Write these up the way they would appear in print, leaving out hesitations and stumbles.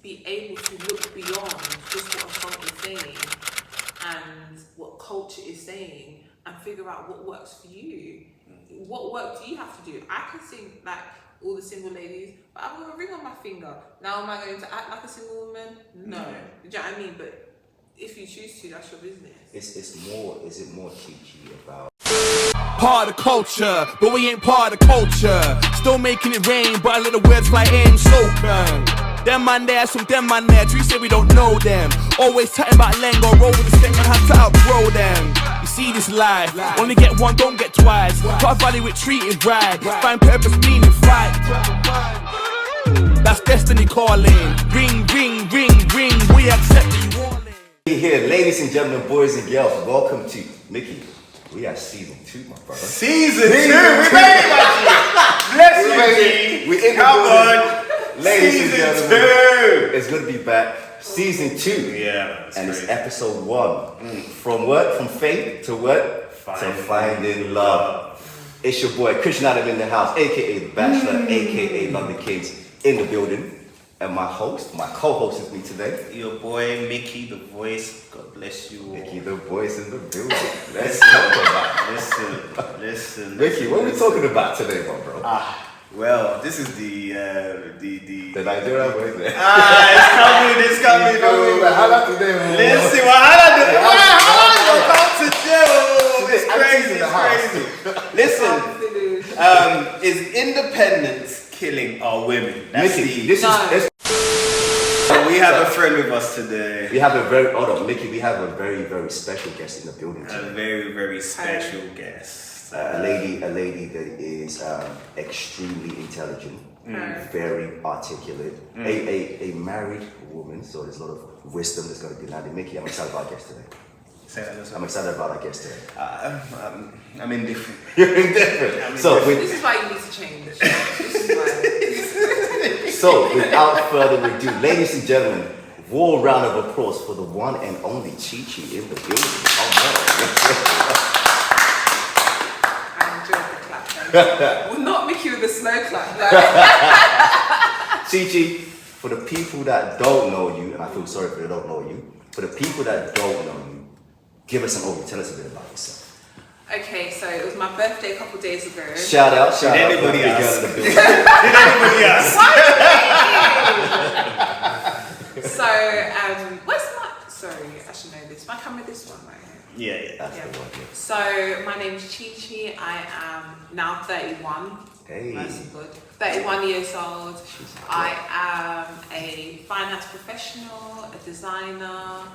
be able to look beyond just what a song is saying and what culture is saying and figure out what works for you. What work do you have to do? I can sing like all the single ladies, but I've got a ring on my finger. Now am I going to act like a single woman? No. Do you know what I mean? But if you choose to, that's your business. Is it more Chi-Chi about part of the culture, but we ain't part of the culture. Still making it rain, but a little words fly in, so them man there, some them man there. Tree say we don't know them. Always chatting about Lengo, roll with the stick, man, have to outgrow them. You see this life, only get one, don't get twice. Gotta value it, treat it right. Find purpose, meaning, fight. That's destiny calling. Ring, ring, ring, ring. We accept the warning. Here, ladies and gentlemen, boys and girls, welcome to Mickey. We are season 2, my brother. Season 2, we made it, my G. Bless you, G. We in the Come building. on. Ladies and Season gentlemen, 2. it's good to be back. Season 2. Yeah, and great. it's episode 1. From what? From faith to what? To finding love. It's your boy, Christian Adam in the house, aka The Bachelor, aka London Kings, in the building. And my co-host is me today. Your boy, Mickey, the voice. God bless you all. Mickey, the voice in the building. Let's talk about it. Listen. Mickey, what are we talking about today, my bro? Well, this is the Nigerian way there. It's coming. How about today, man? Listen, how come today? It's crazy. Listen, is independence killing our women? That's Mickey, we have a friend with us today. We have a very, very special guest in the building today. A very, very special guest. A lady that is extremely intelligent, very articulate, a married woman, so there's a lot of wisdom that's going to be landed. Mickey, I'm excited about our guest today. I'm excited about our guest today. I'm indifferent. You're indifferent. This is why you need to change. So, without further ado, ladies and gentlemen, warm round of applause for the one and only Chi-Chi in the building. I enjoyed the clap. Well, not Mickey with the slow clap. Chi-Chi, for the people that don't know you, and I feel sorry if they don't know you, for the people that don't know you, give us an overview. Tell us a bit about yourself. Okay, so it was my birthday a couple days ago. Shout out. Did anybody else? So, where's my... Sorry, I should know this. My camera, this one right here. Yeah. That's the one, yeah. So, my name's Chi-Chi. I am now 31. Hey. That's good. 31 years old. I am a finance professional, a designer,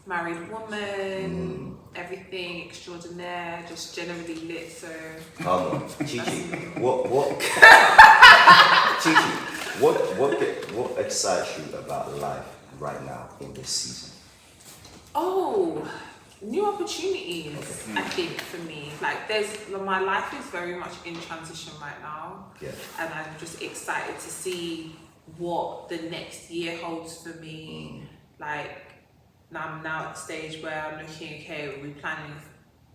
married woman, everything extraordinaire, just generally lit, so... Come on, Chi-Chi, what Chi-Chi, what excites you about life right now in this season? Oh, new opportunities, I think, for me. Like, my life is very much in transition right now. Yeah. And I'm just excited to see what the next year holds for me. Like, I'm now at the stage where I'm looking, okay, we're planning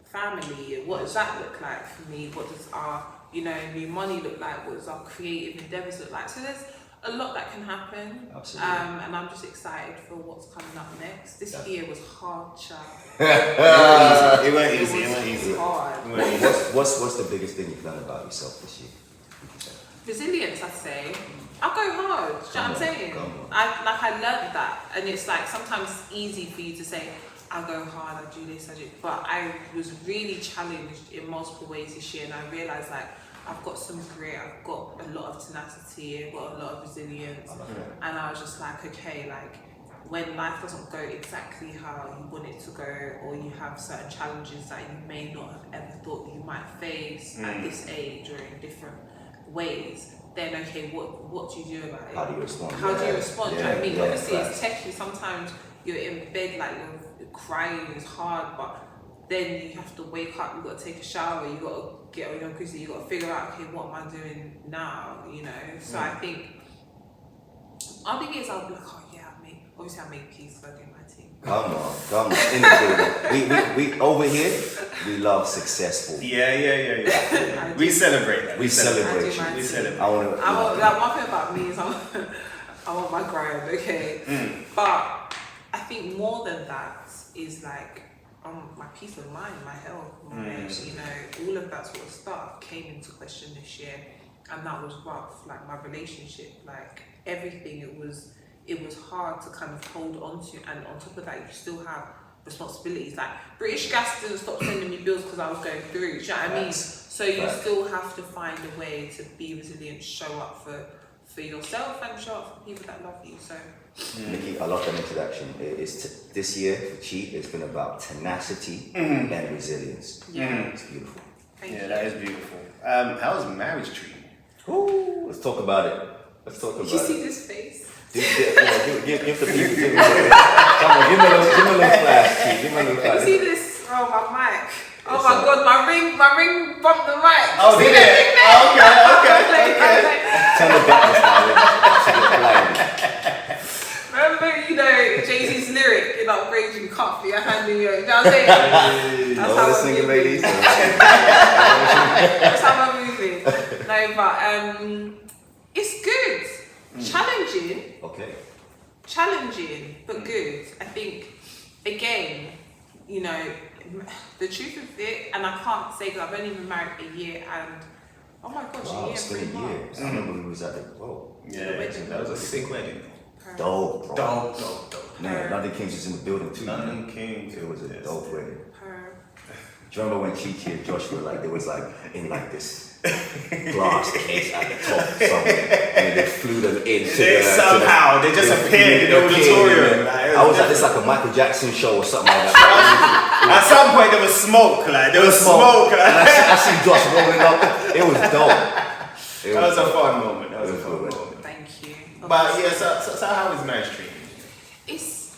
family. What does that look like for me? What does our, new money look like? What does our creative endeavors look like? So there's a lot that can happen. Absolutely. And I'm just excited for what's coming up next. This year was hard, child. It went easy. It was hard. What's the biggest thing you've learned about yourself this year? Resilience, I'd say. I'll go hard. Do you know what I'm saying? I learned that, and it's like sometimes it's easy for you to say, I'll go hard, I'll do this, but I was really challenged in multiple ways this year, and I realised like I've got some grit, I've got a lot of tenacity, I've got a lot of resilience, and I was just like, okay, like when life doesn't go exactly how you want it to go, or you have certain challenges that you may not have ever thought you might face at this age or in different ways, then okay, what do you do about it? How do you respond? Do you know what I mean? Yeah, Obviously it's techy, sometimes you're in bed like you're crying, it's hard, but then you have to wake up, you've got to take a shower, you've got to get on your grizzly, you've got to figure out, okay, what am I doing now, So I think other years I'll be like, oh yeah, I make peace, I do my team. Come on. In the building. We over here, we love successful. We celebrate that. We celebrate you. We celebrate. Like, One thing about me is I want my grind, okay? But I think more than that is like my peace of mind, my health, you know, all of that sort of stuff came into question this year, and that was rough. Like my relationship, like everything, it was hard to kind of hold on to, and on top of that, you still have responsibilities. Like British Gas didn't stop sending me bills because I was going through. Do you know what I mean? So you still have to find a way to be resilient, show up for yourself and show up for people that love you. So Nikki, I love that introduction. This year for Chi, it's been about tenacity and resilience. It's beautiful. Thank you. That is beautiful. How's marriage treating you? Ooh, let's talk about it. Did you see this face? Give the people. Come on, give me a little flash, Chi. Give me a little flash. You see this? Oh, my mic. Oh my God, my ring bumped the mic. Oh, did it? Okay. Turn the buttons now. Remember, you know, Jay-Z's lyric in Upgrade, you can't be a hand in your. You know what I'm saying? That's how I'm moving. Ladies. That's how I'm moving. No, but it's good. Challenging. Okay. Challenging, but good. I think, again, you know, the truth of it, and I can't say because I've only been married a year, and oh my gosh, Wow, a year, it's been 3 a year. months. I remember we was at the That was a sick wedding. dope, bro. Dope. Man, London Kings was in the building too. London Kings. It was a dope wedding. Her. Do you remember when Chi-Chi and Josh were like, they was like in like this glass case at the top somewhere, and they flew them into they just appeared in the auditorium. I was at this like a Michael Jackson show or something like that. At some point there was smoke, there was smoke. And I see Josh rolling up. It was dope. That was a fun moment. Thank you. But yeah, so how is marriage treating you? It's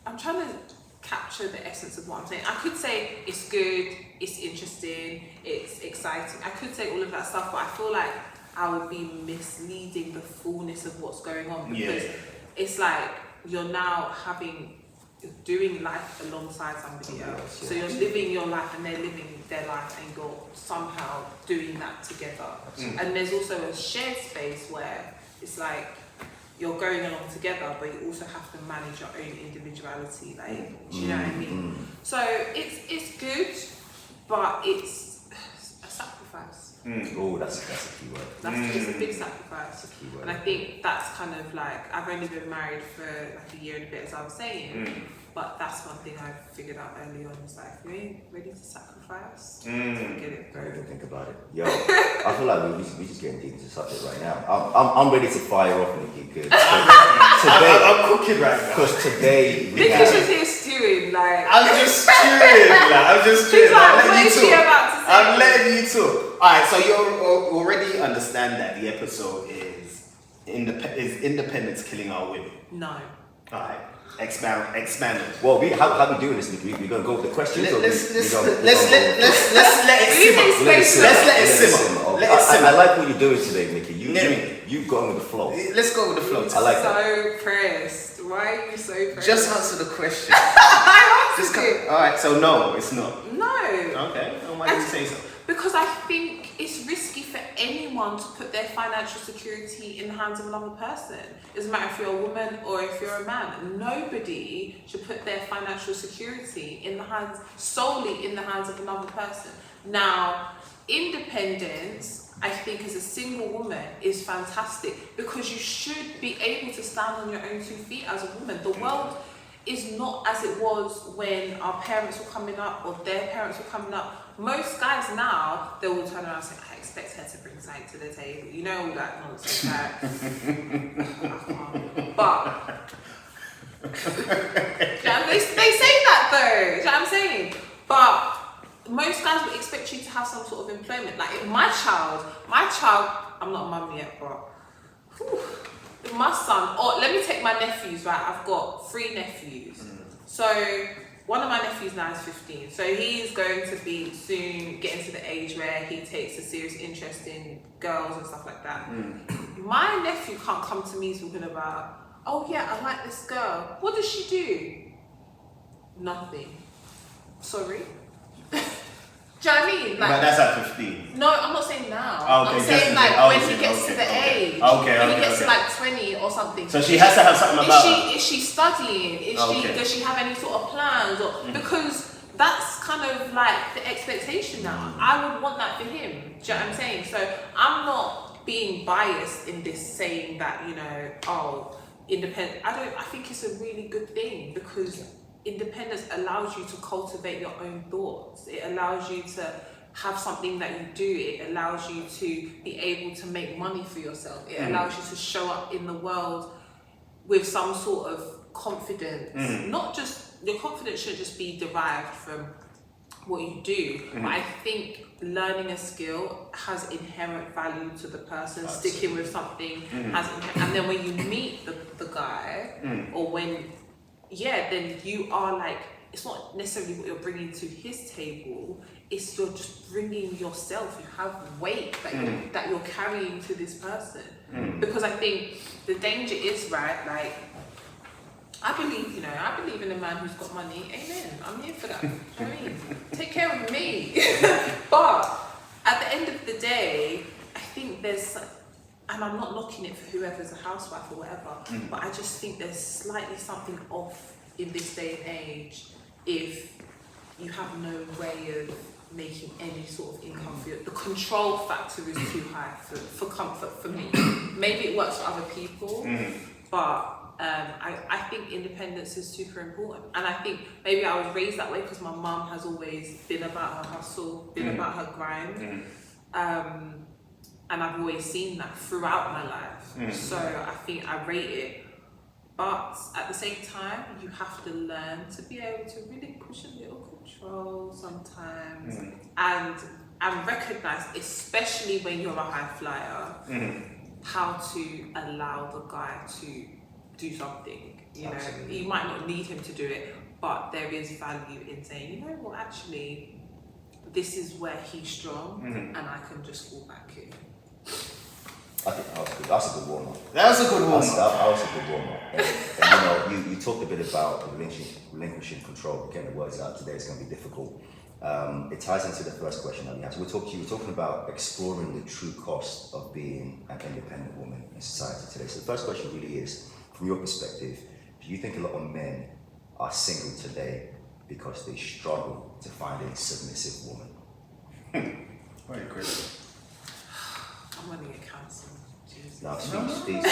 I'm trying to capture the essence of what I'm saying. I could say it's good, it's interesting, it's exciting. I could say all of that stuff, but I feel like I would be misleading the fullness of what's going on, because it's like you're now doing life alongside somebody else. So you're living your life and they're living their life, and you're somehow doing that together. And there's also a shared space where it's like you're going along together, but you also have to manage your own individuality. Like, do you know what I mean? So it's good, but it's a sacrifice. Oh, that's a key word. It's a big sacrifice. And I think that's kind of like, I've only been married for like a year and a bit, as I was saying. But that's one thing I figured out early on, is like, if you ain't ready to sacrifice, forget it, bro. Don't think about it. Yo, I feel like we just getting deep into the subject right now. I'm ready to fire off, Nikki. Good. Today, I'm cooking right now. Because today we Nikki's just here stewing, like. I'm just chewing. She's like, what is she about to say? I'm letting you talk. Alright, so you already understand that the episode is independence killing our women. No. Alright. Expand it. Well, how we doing this, Nikki? We're gonna go with the questions. Let's let it simmer. I like what you're doing today, Nikki. You going with the flow. Let's go with the flow. I like that. So pressed. Why are you so pressed? Just answer the question. I answered it. Alright, so no, it's not. No. Okay. Why did you say so? Because I think it's risky for anyone to put their financial security in the hands of another person. It doesn't matter if you're a woman or if you're a man. Nobody should put their financial security solely in the hands of another person. Now, independence, I think, as a single woman is fantastic, because you should be able to stand on your own 2 feet as a woman. The world is not as it was when our parents were coming up or their parents were coming up. Most guys now, they will turn around and say, I expect her to bring something to the table. You know, all that nonsense. Like, but they say that though. Do you know what I'm saying? But most guys would expect you to have some sort of employment. Like, if my child, I'm not a mum yet, but if my son, or let me take my nephews, right? I've got 3 nephews. So one of my nephews now is 15. So he's going to be soon getting to the age where he takes a serious interest in girls and stuff like that. My nephew can't come to me talking about, oh yeah, I like this girl. What does she do? Nothing. Sorry. Do Do you know what I mean? Like, but that's at 15. No, I'm not saying now. Oh, okay, I'm saying like when he gets to the age. When he gets to like 20 or something. So she has to have something about her. Is she studying? Does she have any sort of plans? Or because that's kind of like the expectation now. I would want that for him. Do you know what I'm saying? So I'm not being biased in this saying that, you know, independent. I think it's a really good thing because independence allows you to cultivate your own thoughts. It allows you to have something that you do. It allows you to be able to make money for yourself. It allows you to show up in the world with some sort of confidence. Not just, your confidence should just be derived from what you do, but I think learning a skill has inherent value to the person. Sticking with something has, and then when you meet the guy, or when, then you are like, it's not necessarily what you're bringing to his table, it's you're just bringing yourself. You have weight that you're carrying to this person. Because I think the danger is, right, like, I believe in a man who's got money. Amen. I'm here for that. You know what I mean? Take care of me. But at the end of the day, I think there's, and I'm not knocking it for whoever's a housewife or whatever, but I just think there's slightly something off in this day and age if you have no way of making any sort of income for you. The control factor is too high for comfort for me. Maybe it works for other people, but I think independence is super important. And I think maybe I was raised that way because my mum has always been about her hustle, been about her grind. And I've always seen that throughout my life. So I think I rate it. But at the same time, you have to learn to be able to really push a little control sometimes, and recognize, especially when you're a high flyer, how to allow the guy to do something. You know, you might not need him to do it, but there is value in saying, you know what, actually, this is where he's strong, and I can just fall back in. I think that was a good warm-up. That was a good warm-up. That was a good warm-up. And you know, you talked a bit about relinquishing control. Getting the words out today is going to be difficult. It ties into the first question that we had. So you were talking about exploring the true cost of being an independent woman in society today. So the first question really is, from your perspective, do you think a lot of men are single today because they struggle to find a submissive woman? Very critical. I'm gonna get cancelled. Jesus. No, speak.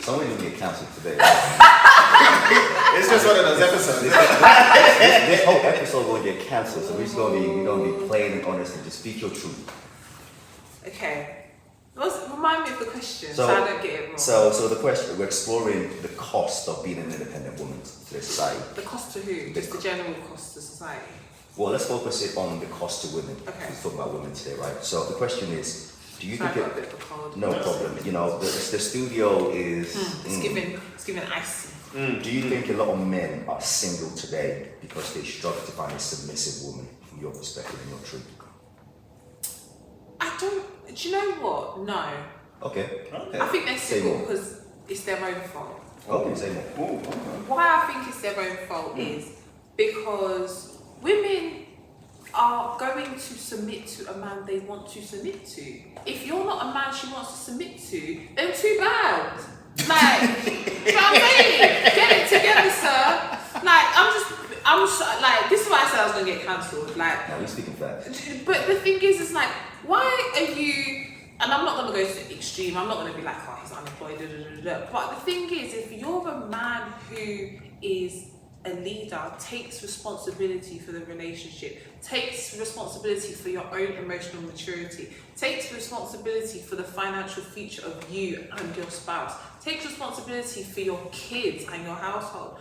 Someone will get cancelled today. It's just one of those episodes. This whole episode will get cancelled, so we're gonna be plain and honest and just speak your truth. Okay. Remind me of the question so I don't get it wrong. So the question, we're exploring the cost of being an independent woman to society. The cost to who? Just the general cost to society? Well, let's focus it on the cost to women. Okay. We're talking about women today, right? So the question is, do you think I've got a bit of a cold. No problem. You know, the studio is... It's giving icy. Do you think a lot of men are single today because they struggle to find a submissive woman, from your perspective and your truth? Do you know what? No. Okay. I think they're single because it's their own fault. Okay, say more. Why I think it's their own fault is because women are going to submit to a man they want to submit to. If you're not a man she wants to submit to, then too bad. Like, you know what I'm saying? Get it together, sir. Like, like, this is why I said I was gonna get cancelled. Like, now we're speaking facts. But the thing is, it's like, why are you? And I'm not gonna go to the extreme. I'm not gonna be like, oh, he's unemployed. But the thing is, if you're a man who is a leader, takes responsibility for the relationship, takes responsibility for your own emotional maturity, takes responsibility for the financial future of you and your spouse, takes responsibility for your kids and your household.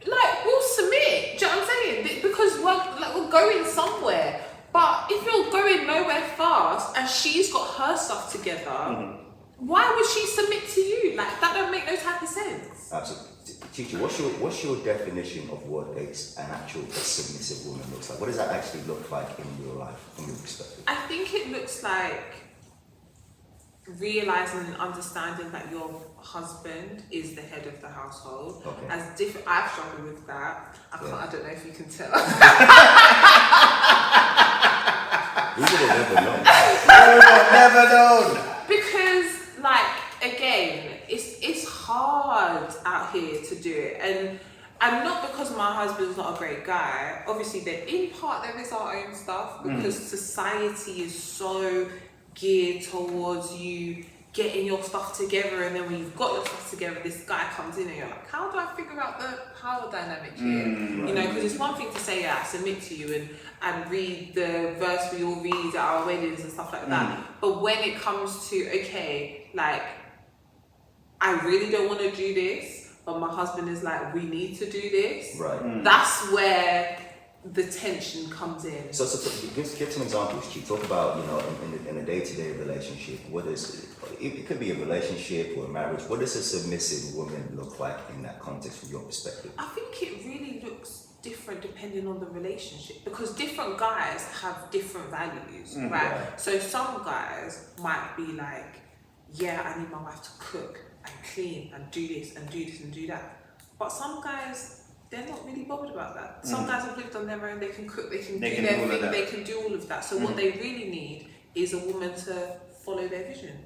Like, we'll submit. Do you know what I'm saying? Because we're going somewhere. But if you're going nowhere fast and she's got her stuff together, why would she submit to you? Like, that don't make no type of sense. Absolutely. Chi-Chi, what's your definition of what an actual submissive woman looks like? What does that actually look like in your life, from your perspective? I think it looks like realizing and understanding that your husband is the head of the household. Okay. I've struggled with that. I don't know if you can tell. We would have Never known. Because, like, again, it's hard out here to do it, and not because my husband's not a great guy. Obviously, there is our own stuff, because society is so geared towards you getting your stuff together, and then when you've got your stuff together, this guy comes in and you're like, how do I figure out the power dynamic here? You know, because it's one thing to say, I submit to you and read the verse we all read at our weddings and stuff like that. But when it comes to, okay, like, I really don't want to do this, but my husband is like, we need to do this. Right. That's where the tension comes in. So give some examples, Chi. Talk about, you know, in a day-to-day relationship, it could be a relationship or a marriage. What does a submissive woman look like in that context from your perspective? I think it really looks different depending on the relationship, because different guys have different values, right? So some guys might be like, yeah, I need my wife to cook and clean and do this and do this and do that. But some guys, they're not really bothered about that. Some guys have lived on their own, they can cook, they can do their thing, they can do all of that. So what they really need is a woman to follow their vision.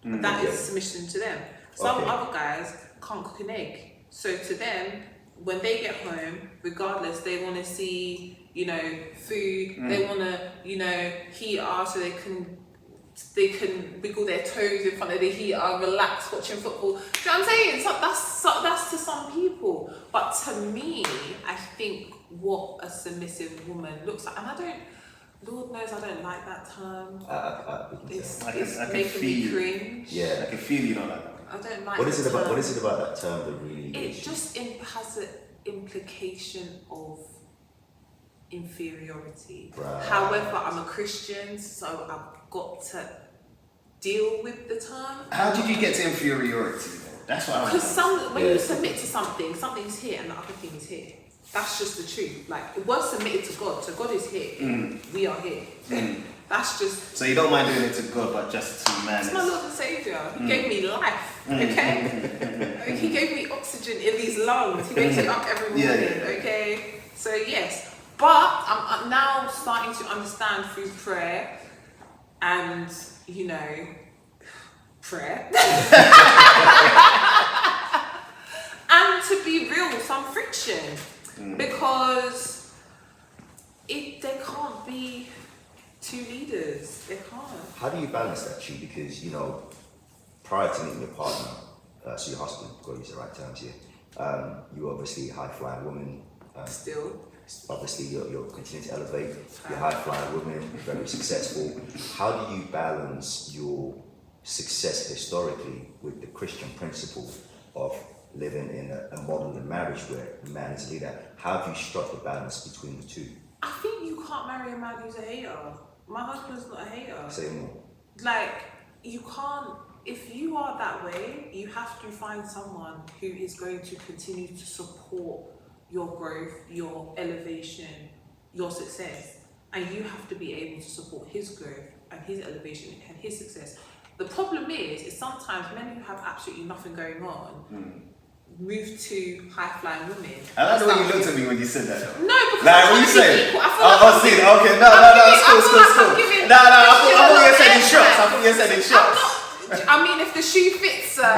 And that is submission to them. Some other guys can't cook an egg. So to them, when they get home, regardless, they want to see, you know, food, they want to, you know, heat up so they can wiggle their toes in front of the heater, relax watching football. Do you know what I'm saying? So that's to some people. But to me, I think what a submissive woman looks like, and Lord knows I don't like that term. It's making me cringe. Yeah. I can feel you don't like that. I don't like What is it about that term that really... It just has an implication of inferiority. Right. However, I'm a Christian, so I've got to deal with the term. How did you get to inferiority though? That's what I want. Because when you submit to something, something's here and the other thing is here. That's just the truth. Like, we're submitted to God, so God is here. We are here. That's just... So you don't mind doing it to God, but just to man. It's my Lord and Saviour. He gave me life, okay? He gave me oxygen in these lungs. He wakes me up every morning, okay? So yes, but I'm now starting to understand through prayer and, you know, prayer. And to be real, some friction. Because they can't be two leaders. They can't. How do you balance that, Chi? Because, you know, prior to meeting your partner, so your husband, got to use the right terms here, you're obviously a high-flying woman. Still. Obviously, you're continuing to elevate. You're a high-flying woman, very successful. How do you balance your success historically with the Christian principle of living in a model of marriage where the man is a leader? How have you struck the balance between the two? I think you can't marry a man who's a hater. My husband's not a hater. Say more. Like, you can't, if you are that way, you have to find someone who is going to continue to support your growth, your elevation, your success. And you have to be able to support his growth and his elevation and his success. The problem is sometimes men who have absolutely nothing going on move to high-flying women. I like the way you looked at me when you said that. No, because like, what you saying? I feel like okay, no, it's cool. No, I thought you said in shots. I mean, if the shoe fits. No. I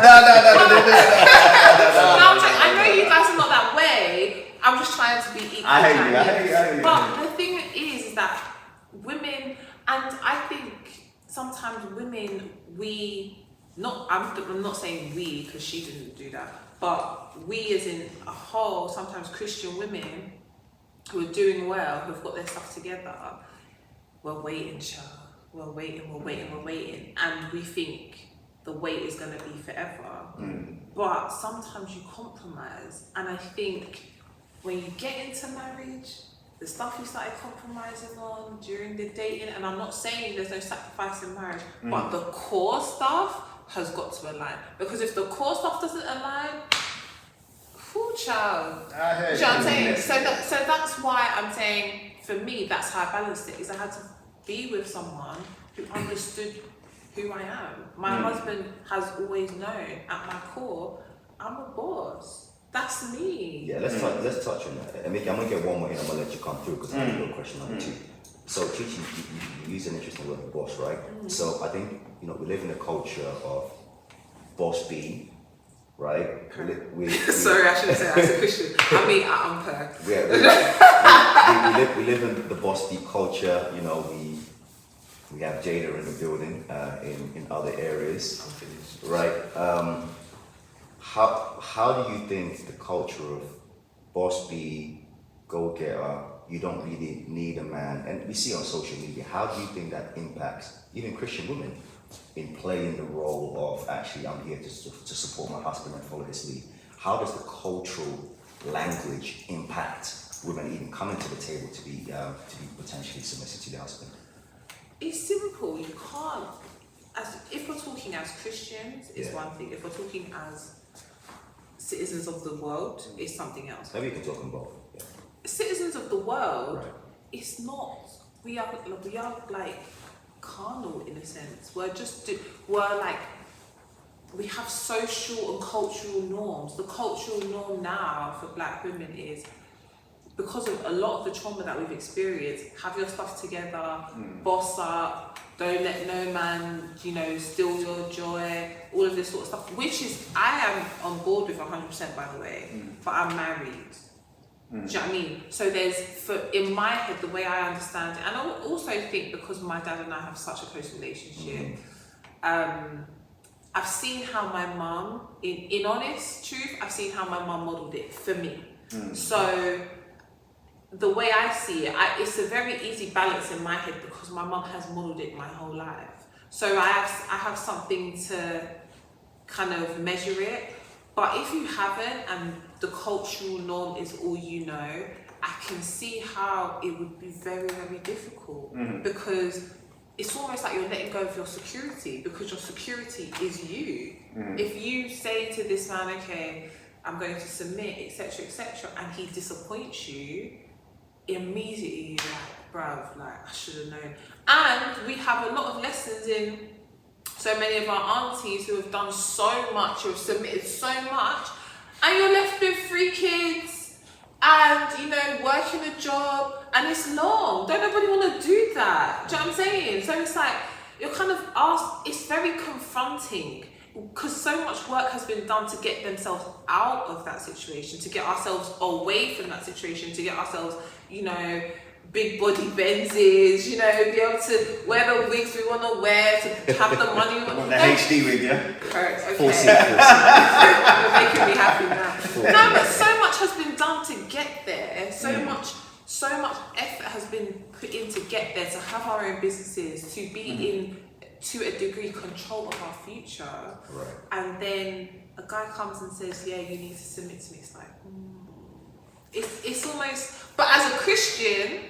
know you guys are not that way. I'm just trying to be equal. I hate you. But the thing is that women, and I think sometimes women, I'm not saying we, because she didn't do that, but we as in a whole, sometimes Christian women who are doing well, who've got their stuff together, we're waiting, child. We're waiting. And we think the wait is going to be forever. But sometimes you compromise. And I think when you get into marriage, the stuff you started compromising on during the dating, and I'm not saying there's no sacrifice in marriage, but the core stuff has got to align. Because if the core stuff doesn't align, whoo, child. I heard you know what I'm saying? So that's why I'm saying, for me, that's how I balanced it, is I had to be with someone who understood who I am. My husband has always known at my core, I'm a boss. That's me. Yeah, let's touch on that. And Mickey, I'm gonna get one more in. I'm gonna let you come through because I have a question number 2. So, Chi-Chi, you use an interesting word, boss, right? So, I think we live in a culture of boss being, right? Sorry, I shouldn't say that as a Christian. I mean, I unpack. We live in the boss beat culture. We have Jada in the building, in other areas, right? How do you think the culture of boss be, go getter, you don't really need a man, and we see on social media, how do you think that impacts even Christian women in playing the role of actually, I'm here to support my husband and follow his lead? How does the cultural language impact women even coming to the table to be potentially submissive to their husband? It's simple. You can't. If we're talking as Christians, it's one thing. If we're talking as citizens of the world, it's something else. Maybe you can talk on both. Yeah. Citizens of the world, right. It's not. We are like carnal in a sense. We have social and cultural norms. The cultural norm now for black women is, because of a lot of the trauma that we've experienced, have your stuff together, boss up, don't let no man, steal your joy, all of this sort of stuff, which is, I am on board with 100%, by the way, but I'm married. Do you know what I mean? So in my head, the way I understand it, and I also think because my dad and I have such a close relationship, I've seen how my mum, in honest truth, I've seen how my mum modelled it for me. So the way I see it, it's a very easy balance in my head because my mum has modelled it my whole life. So I have something to kind of measure it. But if you haven't, and the cultural norm is all you know, I can see how it would be very, very difficult because it's almost like you're letting go of your security, because your security is you. If you say to this man, okay, I'm going to submit, etc., and he disappoints you, immediately you're like, bruv, I should have known. And we have a lot of lessons in so many of our aunties who have done so much, who have submitted so much, and you're left with 3 kids and, working a job, and it's long. Don't nobody want to do that. Do you know what I'm saying? So it's like, you're kind of asked, it's very confronting because so much work has been done to get themselves out of that situation, to get ourselves away from that situation, to get ourselves, big body Benzes, be able to wear the wigs we want to wear, to have the money we want. The HD wig, yeah? Correct, okay. 4C. You're making me happy now. No, but so much has been done to get there. So much effort has been put in to get there, to have our own businesses, to be in, to a degree, control of our future. Right. And then a guy comes and says, yeah, you need to submit to me. It's like, it's almost, but as a Christian,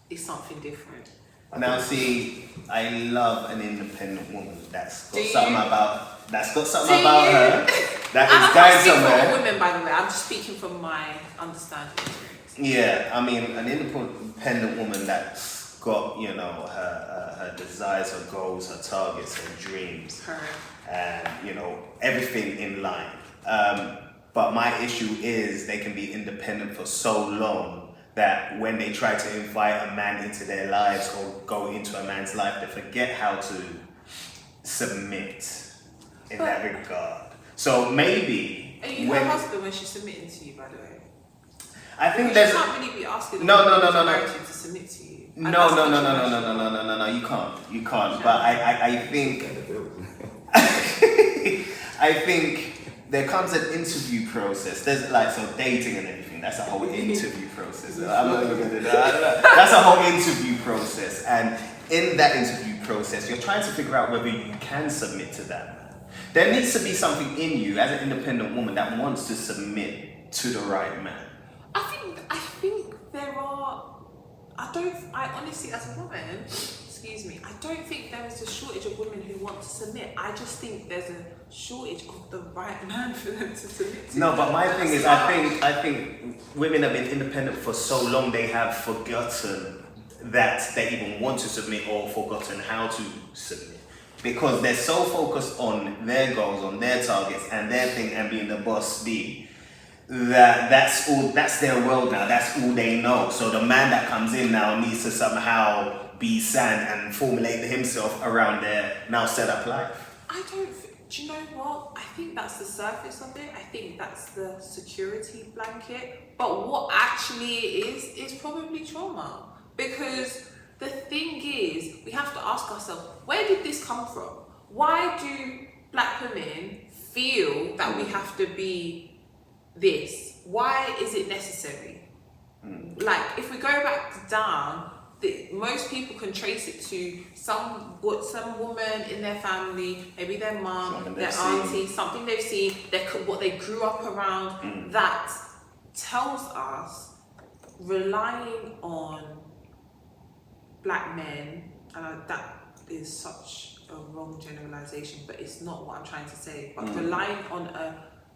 it's something different. Now see, I love an independent woman that's got something about her that is going somewhere. For women, by the way, I'm just speaking from my understanding experience. Yeah, I mean, an independent woman that's got, her desires, her goals, her targets, her dreams, and everything in line. But my issue is they can be independent for so long that when they try to invite a man into their lives or go into a man's life, they forget how to submit in that regard. So maybe... Are you her husband when she's submitting to you, by the way? I think there's... You can't really be asking no. to submit to you. No, you can't. But I think... I think there comes an interview process. There's dating and everything. That's a whole interview process. I'm not even gonna. That's a whole interview process, and in that interview process, you're trying to figure out whether you can submit to that man. There needs to be something in you as an independent woman that wants to submit to the right man. I think there are. I honestly, as a woman, I don't think there is a shortage of women who want to submit. I just think there's a shortage of the right man for them to submit to. No, but my thing is, I think women have been independent for so long they have forgotten that they even want to submit or forgotten how to submit. because they're so focused on their goals, on their targets, and their thing, and being the boss bee, that's their world now. That's all they know. So the man that comes in now needs to somehow be sand and formulate himself around their now set up life. Do you know what? I think that's the surface of it. I think that's the security blanket. But what actually it is probably trauma. Because the thing is, we have to ask ourselves, where did this come from? Why do black women feel that we have to be this? Why is it necessary? Like, if we go back down, most people can trace it to some woman in their family, maybe their mum, their auntie, something they've seen, what they grew up around, that tells us relying on black men, and that is such a wrong generalization, but it's not what I'm trying to say, but relying on a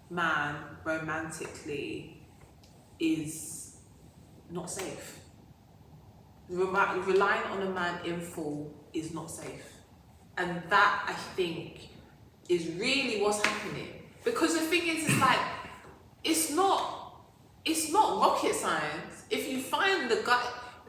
man romantically is not safe. Relying on a man in full is not safe. And that, I think, is really what's happening. Because the thing is, it's like, it's not rocket science. If you find the guy,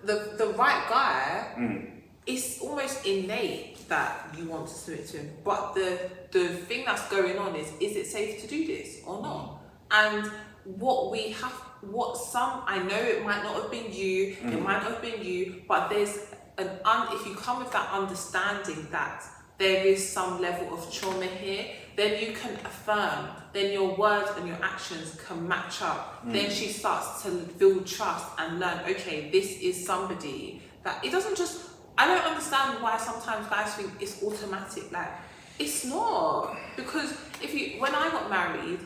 the right guy, it's almost innate that you want to submit to him. But the thing that's going on is it safe to do this or not? And I know it might not have been you, it might not have been you, but there's if you come with that understanding that there is some level of trauma here, then you can affirm, then your words and your actions can match up. Then she starts to build trust and learn, okay, this is somebody that it doesn't just, I don't understand why sometimes guys think it's automatic. Like, it's not. Because when I got married,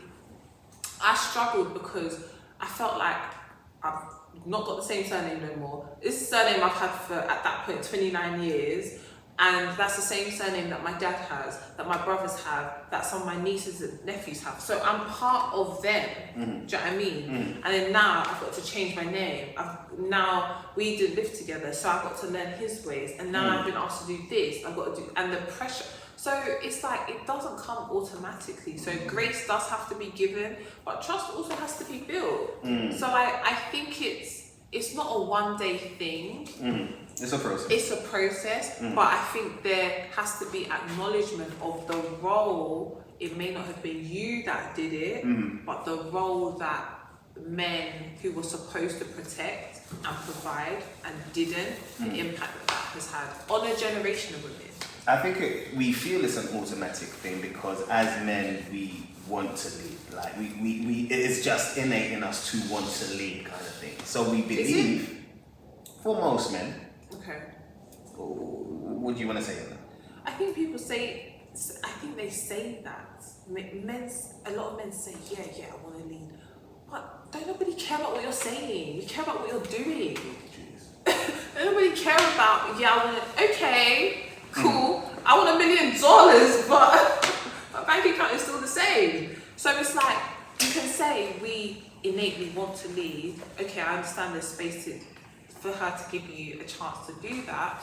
I struggled because I felt like I've not got the same surname no more. This is surname I've had for, at that point, 29 years. And that's the same surname that my dad has, that my brothers have, that some of my nieces and nephews have. So I'm part of them. Do you know what I mean? And then now I've got to change my name. Now we didn't live together, so I've got to learn his ways. And now I've been asked to do this. I've got to do, and the pressure. So it's like, it doesn't come automatically. So grace does have to be given, but trust also has to be built. So I think it's not a one-day thing. It's a process. It's a process, but I think there has to be acknowledgement of the role. It may not have been you that did it, but the role that men who were supposed to protect and provide and didn't, the impact that has had on a generation of women. I think we feel it's an automatic thing because as men we want to lead. Like we it is just innate in us to want to lead, kind of thing. So we believe, for most men. Okay. What do you want to say on that? I think people say, I think they say that. A lot of men say, yeah, I want to lead. But don't nobody care about what you're saying. You care about what you're doing. Don't nobody care about, okay, cool. I want $1 million, but my bank account is still the same. So it's like, you can say we innately want to lead. Okay, I understand there's space for her to give you a chance to do that,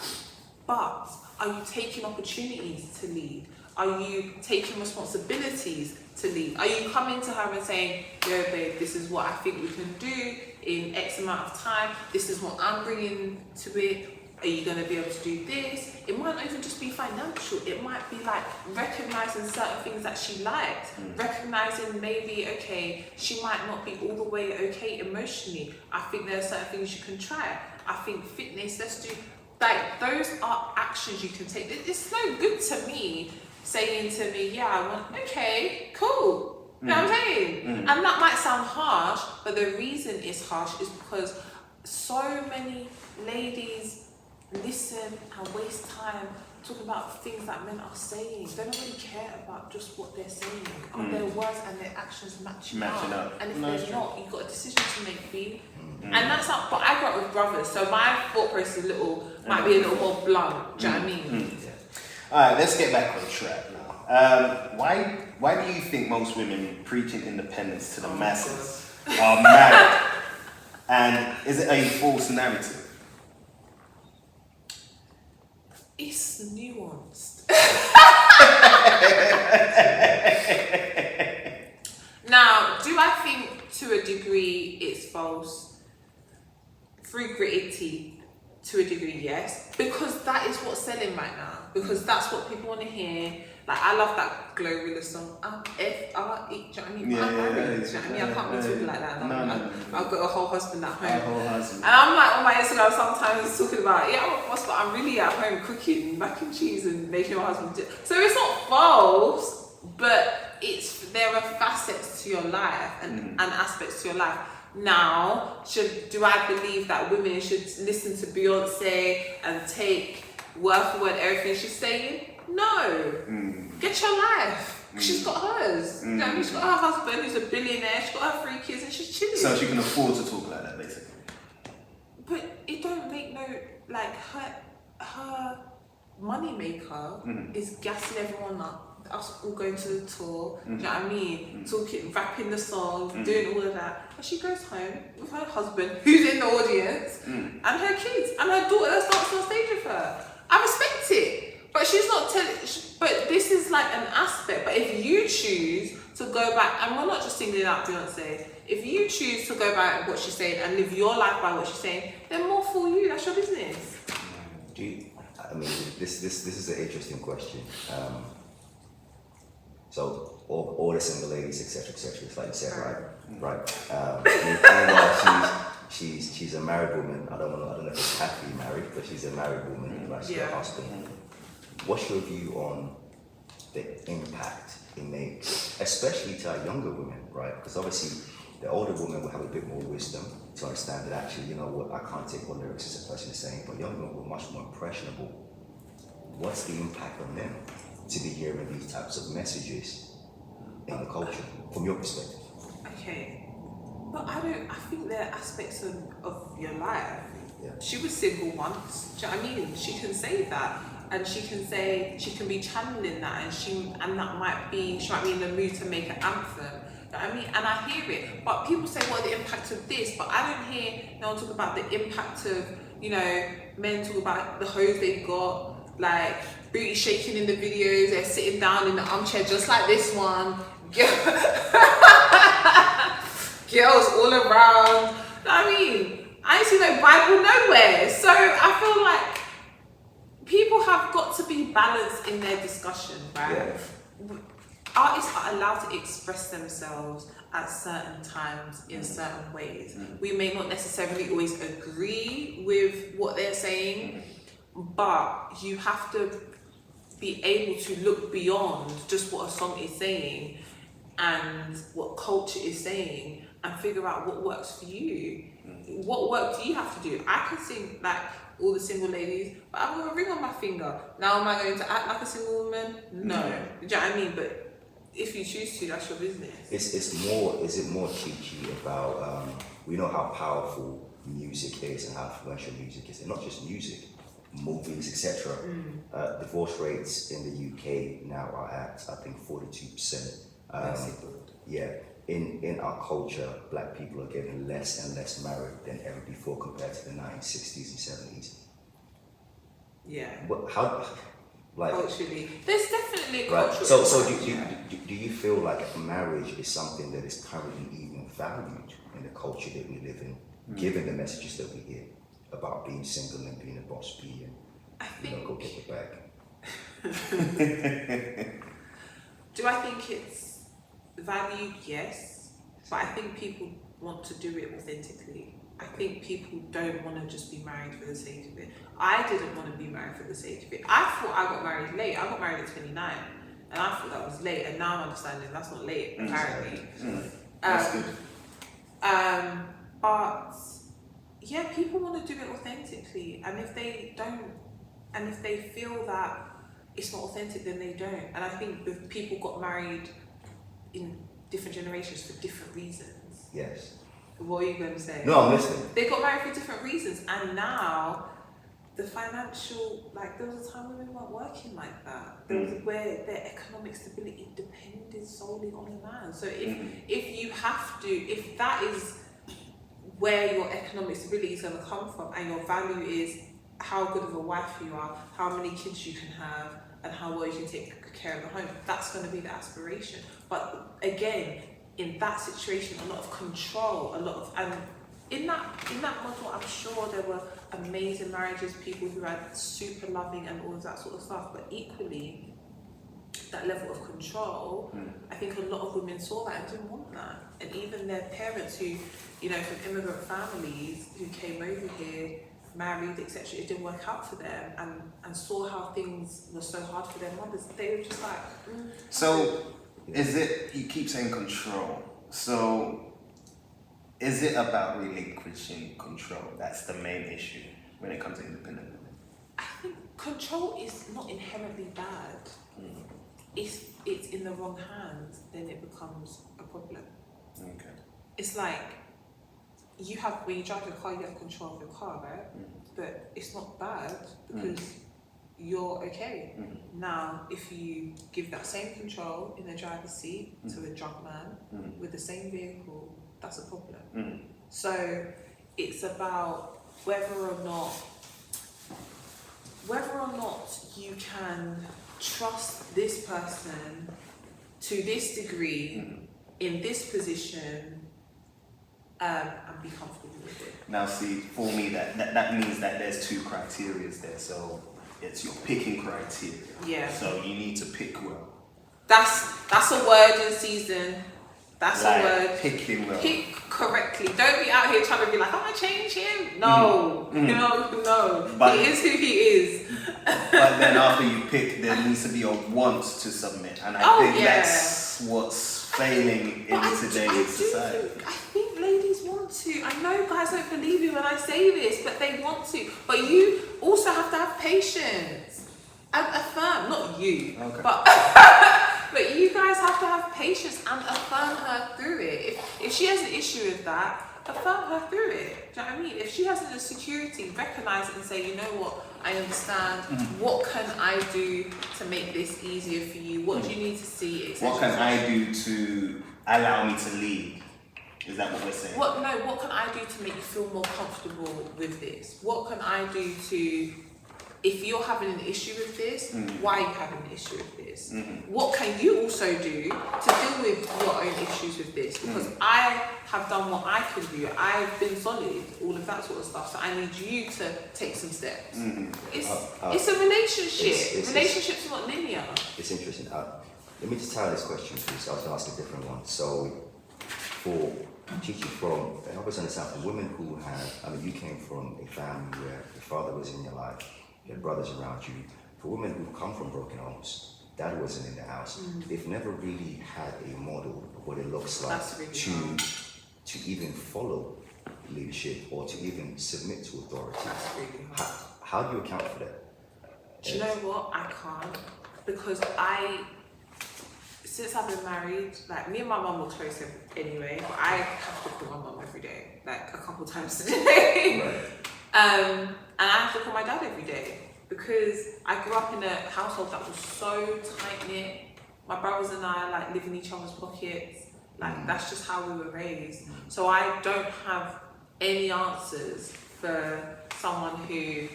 but are you taking opportunities to lead? Are you taking responsibilities to lead? Are you coming to her and saying, yo babe, this is what I think we can do in X amount of time, this is what I'm bringing to it, are you going to be able to do this? It might not even just be financial, it might be like recognizing certain things that she liked, recognizing maybe, okay, she might not be all the way okay emotionally. I think there are certain things you can try. I think fitness, let's do, like, those are actions you can take. It's no good to me saying to me, I want, okay, cool. You know what I'm saying? And that might sound harsh, but the reason it's harsh is because so many ladies listen and waste time talking about things that men are saying. They don't really care about just what they're saying. Are their words and their actions matching up? And if they're not, you've got a decision to make, B. And that's not, but I grew up with brothers, so my thought process might be a little more blunt. Do you know what I mean? Alright, let's get back on track now. Why do you think most women preaching independence to the masses are married? And is it a false narrative? It's nuanced. Now, do I think to a degree it's false? Through gritted teeth, to a degree, yes. Because that is what's selling right now. Because that's what people want to hear. Like, I love that Glorilla song. F-R-E, do you know what I mean? Yeah, I'm married, yeah, do you know what I mean? I can't be talking like that. No. I've got a whole husband at home. A whole husband. And I'm like on my Instagram sometimes talking about, I'm really at home cooking mac and cheese and making my husband do. So it's not false, but there are facets to your life and aspects to your life. Now, do I believe that women should listen to Beyonce and take word for word everything she's saying? No. Get your life. She's got hers. You know what I mean? She's got her husband who's a billionaire, she's got her 3 kids and she's chilling. So she can afford to talk like that, basically. But it don't make no, like, her money maker is gassing everyone up. Us all going to the tour, do you know what I mean? Talking, rapping the songs, doing all of that. But she goes home with her husband, who's in the audience, and her kids, and her daughter that's dancing on stage with her. I respect it, but she's not telling. But this is like an aspect. But if you choose to go back, and we're not just singling out Beyonce, if you choose to go by what she's saying and live your life by what she's saying, then more for you. That's your business. I mean, this is an interesting question. So all the single ladies, etc., it's like you said, right? Meanwhile, she's a married woman. I don't know if it's happily married, but she's a married woman. Like she's got a husband. What's your view on the impact it makes, especially to our younger women, right? Because obviously the older women will have a bit more wisdom to understand that actually, you know what, I can't take what lyrics as a person is saying, but younger women were much more impressionable. What's the impact on them to be hearing these types of messages in the culture, from your perspective? Okay, but I think there are aspects of your life. Yeah. She was single once, do you know what I mean? She can say that, and she can be channeling that, and that might be, she might be in the mood to make an anthem. You know what I mean? And I hear it, but people say, what are the impact of this? But I don't hear no one talk about the impact of, men talk about the hoes they've got, like booty shaking in the videos, they're sitting down in the armchair just like this one. Girls all around. You know what I mean? I ain't seen no Bible nowhere. So I feel like people have got to be balanced in their discussion, right? Yeah. Artists are allowed to express themselves at certain times in certain ways. We may not necessarily always agree with what they're saying, but you have to be able to look beyond just what a song is saying and what culture is saying and figure out what works for you. What work do you have to do? I can sing like all the single ladies, but I've got a ring on my finger. Now am I going to act like a single woman? No. Do you know what I mean? But if you choose to, that's your business. Is it more Chi-Chi about, we know how powerful music is and how influential music is, and not just music, movies, etc. Divorce rates in the UK now are at, I think, 42%. Yeah, in our culture, black people are getting less and less married than ever before compared to the 1960s and 70s. Yeah. But how, like, culturally, there's definitely a right. cultural. So do you feel like marriage is something that is currently even valued in the culture that we live in, given the messages that we hear about being single and being a boss bee and go get the bag? Do I think it's valued? Yes, but I think people want to do it authentically. I think people don't want to just be married for the sake of it. I didn't want to be married for the sake of it. I thought I got married late. I got married at 29, and I thought that was late. And now I'm understanding that's not late, apparently. That's good. But yeah, people want to do it authentically, and if they don't, and if they feel that it's not authentic, then they don't. And I think if people got married in different generations for different reasons. Yes. What are you going to say? No, I'm listening. They got married for different reasons, and now the financial, like, there was a time when we weren't working like that. There was where their economic stability depended solely on the man. So if you have to, if that is where your economic stability is going to come from, and your value is how good of a wife you are, how many kids you can have, and how well you can take care of the home. That's going to be the aspiration. But again, in that situation, a lot of control, and in that model, I'm sure there were amazing marriages, people who had super loving and all of that sort of stuff. But equally, that level of control, I think a lot of women saw that and didn't want that. And even their parents who, from immigrant families who came over here, married, etc., it didn't work out for them, and saw how things were so hard for their mothers. They were just like. So, is it? You keep saying control. So, is it about relinquishing control? That's the main issue when it comes to independent women. I think control is not inherently bad. If it's in the wrong hands, then it becomes a problem. Okay. It's like when you drive your car, you have control of your car, right? But it's not bad because you're okay. Now, if you give that same control in the driver's seat to a drunk man with the same vehicle, that's a problem. So it's about whether or not you can trust this person to this degree in this position and be comfortable with it. Now, see, for me, that means that there's two criteria there. So it's your picking criteria. Yeah. So you need to pick well. That's a word in season. That's a word. Picking well. Pick correctly. Don't be out here trying to be like, I change him. No, no. But he is who he is. But then after you pick, there needs to be a want to submit, and I think that's what's failing in today's society. I think ladies want to. I know guys don't believe me when I say this, but they want to. But you also have to have patience and affirm. Not you, but you guys have to have patience and affirm her through it. If she has an issue with that, affirm her through it. Do you know what I mean? If she has an insecurity, recognize it and say, you know what, I understand. What can I do to make this easier for you? What do you need to see? What can I do to allow me to lead? Is that what we're saying? What can I do to make you feel more comfortable with this? What can I do to, if you're having an issue with this, why are you having an issue with this? What can you also do to deal with your own issues with this? Because I have done what I can do. I've been solid, all of that sort of stuff. So I need you to take some steps. It's a relationship. Relationships are not linear. It's interesting. Let me just tell this question to you, so I was going to ask a different one. So for Chi-Chi, help us understand, for women who have, you came from a family where your father was in your life, your brothers around you. For women who come from broken homes, dad wasn't in the house. They've never really had a model of what it looks like to even follow leadership or to even submit to authority. That's really hard. How do you account for that? Do you know what? I can't, because since I've been married, like me and my mum were close anyway, but I have to call my mum every day, like a couple times a day. And I have to call my dad every day because I grew up in a household that was so tight-knit. My brothers and I live in each other's pockets. That's just how we were raised. So I don't have any answers for someone who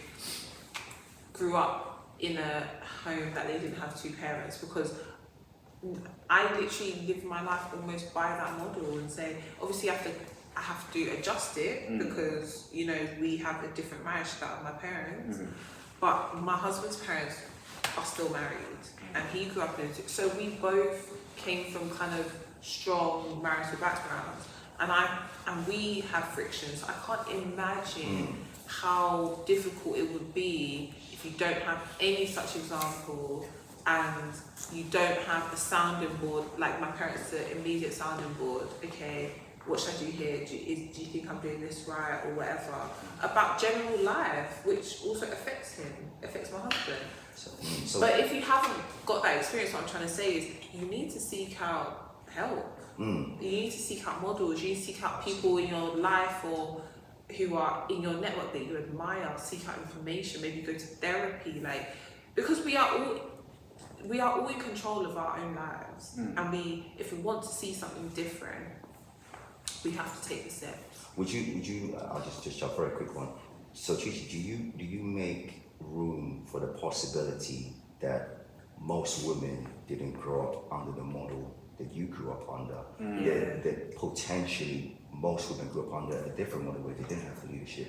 grew up in a home that they didn't have two parents, because I literally live my life almost by that model and say, obviously I have to adjust it because, we have a different marriage to that of my parents. But my husband's parents are still married and he grew up in it. So we both came from kind of strong marital backgrounds and we have frictions. I can't imagine how difficult it would be if you don't have any such example and you don't have a sounding board, like my parents, the immediate sounding board. Okay, what should I do here? Do you think I'm doing this right or whatever? About general life, which also affects my husband. But if you haven't got that experience, what I'm trying to say is you need to seek out help. You need to seek out models. You need to seek out people in your life or who are in your network that you admire. Seek out information. Maybe go to therapy. Because we are all in control of our own lives, and if we want to see something different, we have to take the steps. Would you? I'll just jump for a quick one. So, Chi-Chi, do you make room for the possibility that most women didn't grow up under the model that you grew up under. That potentially most women grew up under a different model where they didn't have the leadership.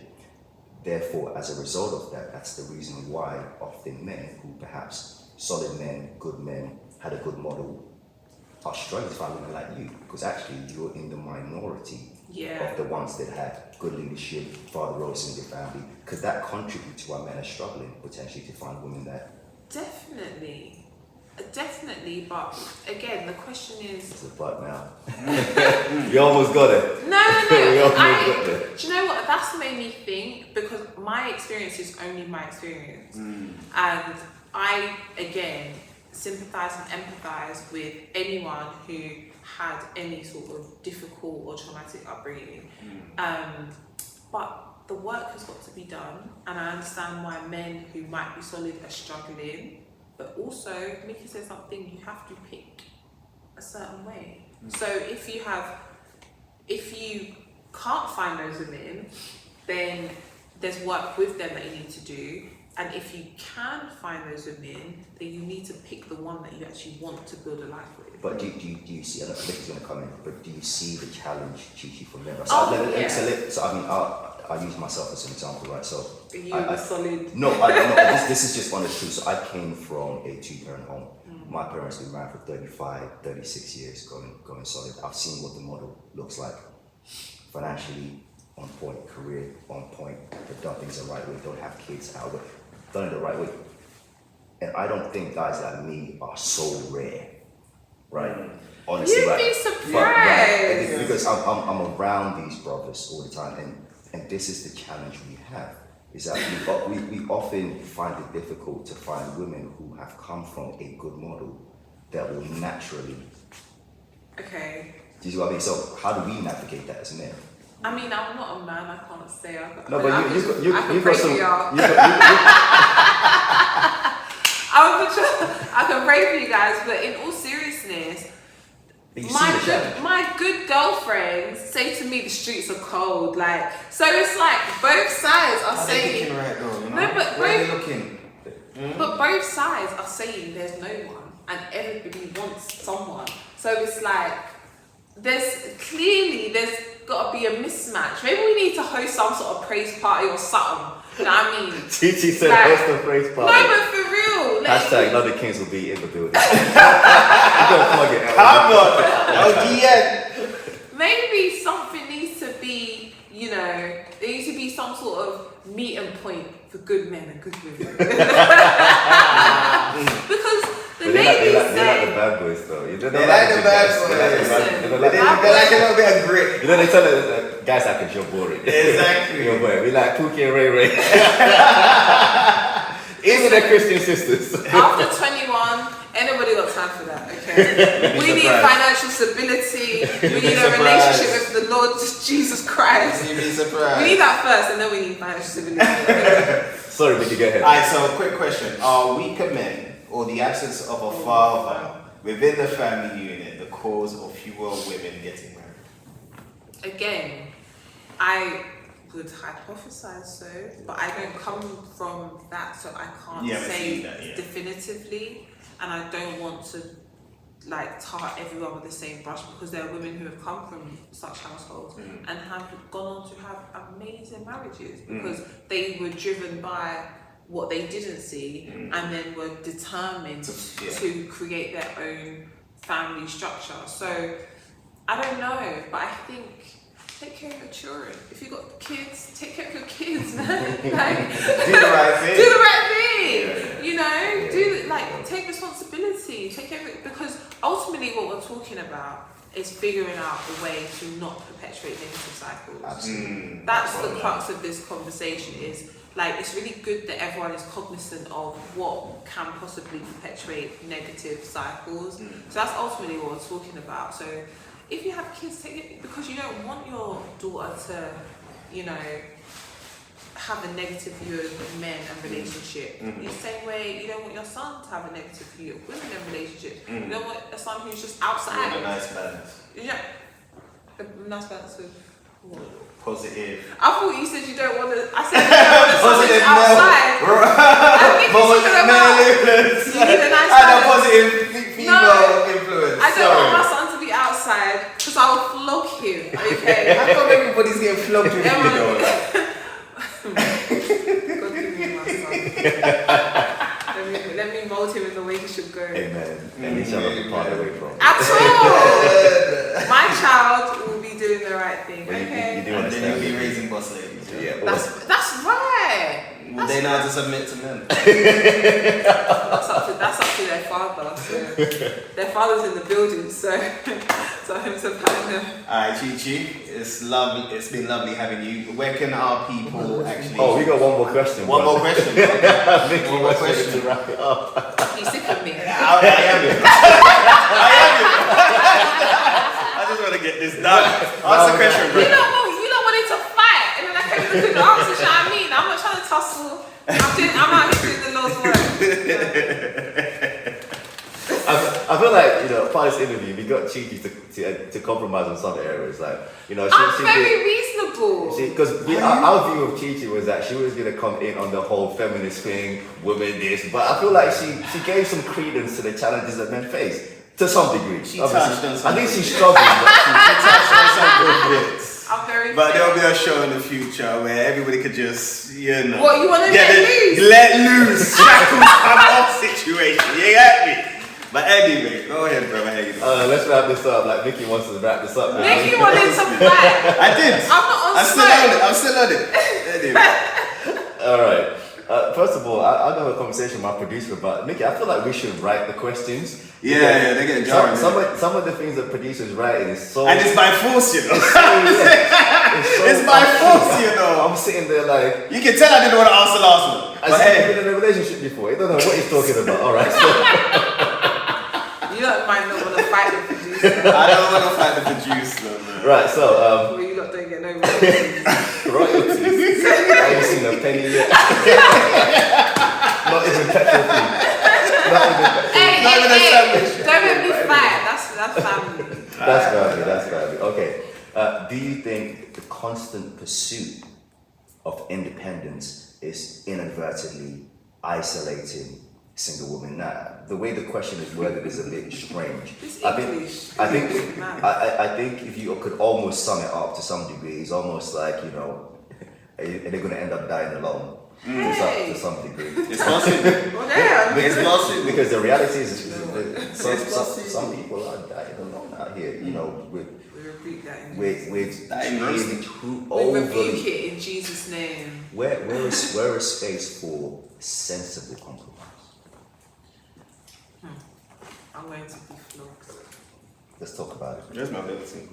Therefore, as a result of that, that's the reason why often men who perhaps solid men, good men, had a good model are struggling to find women like you, because actually you're in the minority of the ones that had good leadership, father roles in their family. Could that contribute to why men are struggling potentially to find women that? Definitely, but again, the question is... It's a but now. You almost got it. No. We almost got it. Do you know what? That's made me think, because my experience is only my experience. And I, again, sympathise and empathise with anyone who had any sort of difficult or traumatic upbringing. But the work has got to be done, and I understand why men who might be solid are struggling. But also, Mickey said something, you have to pick a certain way. So if you can't find those women, then there's work with them that you need to do. And if you can find those women, then you need to pick the one that you actually want to build a life with. But do you see, I don't know if Mickey's going to come in, but do you see the challenge, Chi-Chi, from them? I use myself as an example, right? So you were solid. No, this is just honest truth. So I came from a two-parent home. My parents been married for 35, 36 years, going solid. I've seen what the model looks like. Financially on point, career on point, they've done things the right way, don't have kids, done it the right way. And I don't think guys like me are so rare, right? Honestly, You'd right? be surprised. Because I'm around these brothers all the time, and this is the challenge we have, is that we often find it difficult to find women who have come from a good model that will naturally. Okay. Do you see what I mean? So how do we navigate that as men? I mean, I'm not a man, I can't say. I can pray for y'all. I can pray for you guys, but in all seriousness, my good girlfriends say to me the streets are cold. Like, so it's like both sides are saying. But both sides are saying there's no one, and everybody wants someone. So it's like there's got to be a mismatch. Maybe we need to host some sort of praise party or something. You know what I mean? Chi-Chi said host a praise party. No, but for real. Hashtag Love the Kings will be in the building. You gotta plug it out. Come on. OGN. Maybe something needs to be, there needs to be some sort of meeting point for good men and good women. Because the ladies they like the bad boys though. They like the bad boys. They like a little bit of grit. They tell the guys like you're boring. Exactly. You're boring. We like Pookie and Ray Ray. Even their Christian sisters. After 21, anybody got time for that, okay? We need financial stability. We need a relationship with the Lord Jesus Christ. You'd be surprised. We need that first, and then we need financial stability. Sorry, but you go ahead. Alright, so a quick question. Are weaker men, or the absence of a father within the family unit, the cause of fewer women getting married? Again, I would hypothesize so, but I don't come from that, so I can't say definitively, and I don't want to tar everyone with the same brush, because there are women who have come from such households and have gone on to have amazing marriages because they were driven by what they didn't see and then were determined to create their own family structure. So I don't know, but I think take care of your children. If you've got kids, take care of your kids, man. Do the right thing. Do the right thing. Take responsibility. Take care of it, because ultimately what we're talking about is figuring out a way to not perpetuate negative cycles. Absolutely. That's the crux of this conversation. Is it's really good that everyone is cognizant of what can possibly perpetuate negative cycles. So that's ultimately what we're talking about. So if you have kids, take it, because you don't want your daughter to, have a negative view of men and relationship. The same way you don't want your son to have a negative view of women and relationships. You don't want a son who's just outside. A nice balance. Yeah. A nice balance of Positive. I thought you said you don't want to. I said you don't want to something outside. You need a nice I know positive female influence. I don't want my son to be outside because I will flog him. Okay. How come everybody's getting flogged with you though? God give me my son. Let me mold him in the way he should go. Amen. And he shall not be parted away from. At all. My child will be doing the right thing. Well, Okay. you do And understand. then you'll be raising boss ladies. Yeah. That's right. They know how to submit to men. That's up to their father. So their father's in the building, so for him to find them. Alright, Chi-Chi, it's lovely. It's been lovely having you. Where can our people actually? Oh, we got one more question. One more question. Okay. One more question. To wrap it up. You sick of me? I am it. I just want to get this done. Ask the question, bro. You don't wanted to fight, and then I came with the answer. You know what I mean? I'm not trying to tussle. I'm out here doing the Lord's work. I feel like, part of this interview, we got Chi-Chi to compromise on some areas. Like, I'm very reasonable. Because our view of Chi-Chi was that she was going to come in on the whole feminist thing, women this, but I feel like she gave some credence to the challenges that men face. To some degree. She touched on some. I think she's struggling, but She touched on some good bits. I'm very But fair. there'll be a show in the future where everybody could just, What, you want to get let it- loose? Let loose. Shackles come off situation. You get me? But anyway, go ahead, bro. How you doing? let's wrap this up. Like, Nikki wants to wrap this up now. Nikki wanted to fight. I did. I'm not on I'm still on it. I'm still on it. Anyway. Alright. First of all, I'll have a conversation with my producer about Nikki. I feel like we should write the questions. Yeah, they get jarring. Some of the things that producers write is so. And it's by force, It's It's by force, I'm sitting there like. You can tell I didn't want to answer the last one. I But said hey. you've been in a relationship before. You don't know what he's talking about. Alright, so. You might not want to fight the producer. I don't want to fight the producer, man. Right, so. Well, you lot don't get no royalties. Royalties. I ain't seen a penny yet. Not even petrol fee. Not even a sandwich. Don't make me fight. That's family. That's family. Okay. Do you think the constant pursuit of independence is inadvertently isolating single women? Now, the way the question is worded is a bit strange. It's I English. think if you could almost sum it up to some degree, it's almost like, they're going to end up dying alone to some degree. It's possible. Well, damn. It's possible. Because the reality is some people are dying alone out here, with We rebuke that in with being too We rebuke overly. it in Jesus' name. Where is space for sensible compromise? I'm going to be flogged. Let's talk about it. There's my little thing.